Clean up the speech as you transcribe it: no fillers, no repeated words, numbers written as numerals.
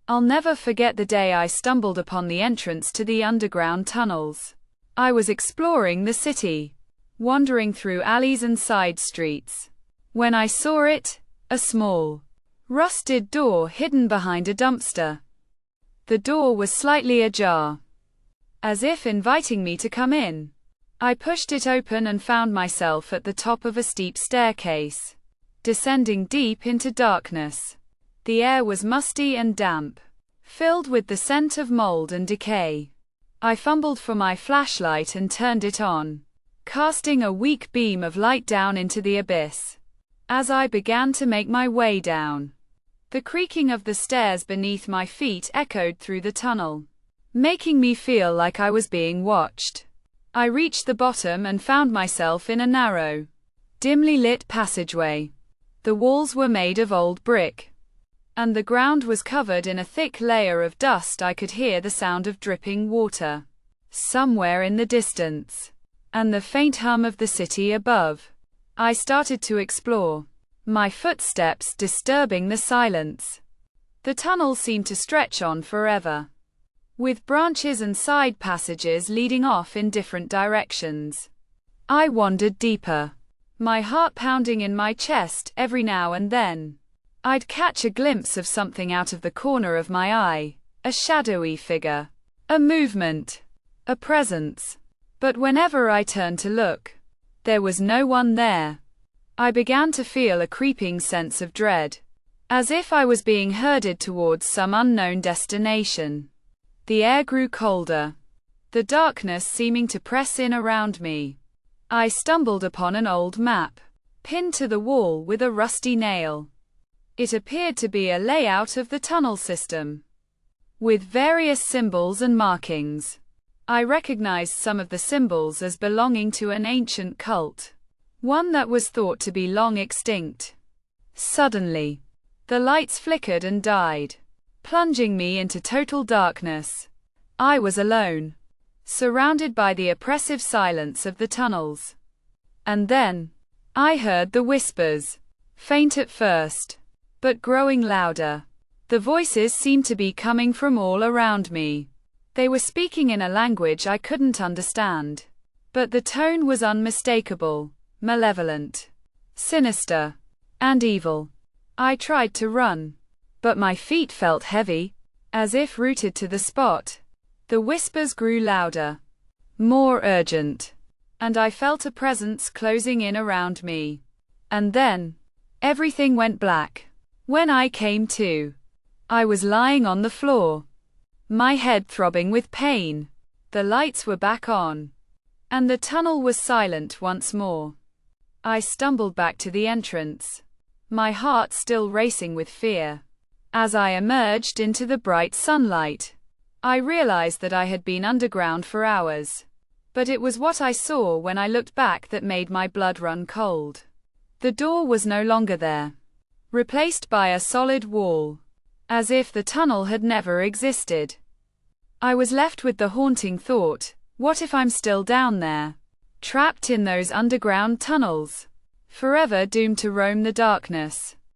I'll never forget the day I stumbled upon the entrance to the underground tunnels. I was exploring the city, wandering through alleys and side streets, when I saw it, a small, rusted door hidden behind a dumpster. The door was slightly ajar, as if inviting me to come in. I pushed it open and found myself at the top of a steep staircase, descending deep into darkness. The air was musty and damp, filled with the scent of mold and decay. I fumbled for my flashlight and turned it on, casting a weak beam of light down into the abyss. As I began to make my way down, the creaking of the stairs beneath my feet echoed through the tunnel, making me feel like I was being watched. I reached the bottom and found myself in a narrow, dimly lit passageway. The walls were made of old brick, and the ground was covered in a thick layer of dust. I could hear the sound of dripping water somewhere in the distance, and the faint hum of the city above. I started to explore, my footsteps disturbing the silence. The tunnel seemed to stretch on forever, with branches and side passages leading off in different directions. I wandered deeper, my heart pounding in my chest. Every now and then, I'd catch a glimpse of something out of the corner of my eye, a shadowy figure, a movement, a presence. But whenever I turned to look, there was no one there. I began to feel a creeping sense of dread, as if I was being herded towards some unknown destination. The air grew colder, the darkness seeming to press in around me. I stumbled upon an old map, pinned to the wall with a rusty nail. It appeared to be a layout of the tunnel system, with various symbols and markings. I recognized some of the symbols as belonging to an ancient cult, one that was thought to be long extinct. Suddenly, the lights flickered and died, plunging me into total darkness. I was alone, surrounded by the oppressive silence of the tunnels. And then, I heard the whispers, faint at first, but growing louder. The voices seemed to be coming from all around me. They were speaking in a language I couldn't understand, but the tone was unmistakable, malevolent, sinister, and evil. I tried to run, but my feet felt heavy, as if rooted to the spot. The whispers grew louder, more urgent, and I felt a presence closing in around me. And then, everything went black. When I came to, I was lying on the floor, my head throbbing with pain. The lights were back on, and the tunnel was silent once more. I stumbled back to the entrance, my heart still racing with fear. As I emerged into the bright sunlight, I realized that I had been underground for hours. But it was what I saw when I looked back that made my blood run cold. The door was no longer there, replaced by a solid wall, as if the tunnel had never existed. I was left with the haunting thought, what if I'm still down there, trapped in those underground tunnels, forever doomed to roam the darkness?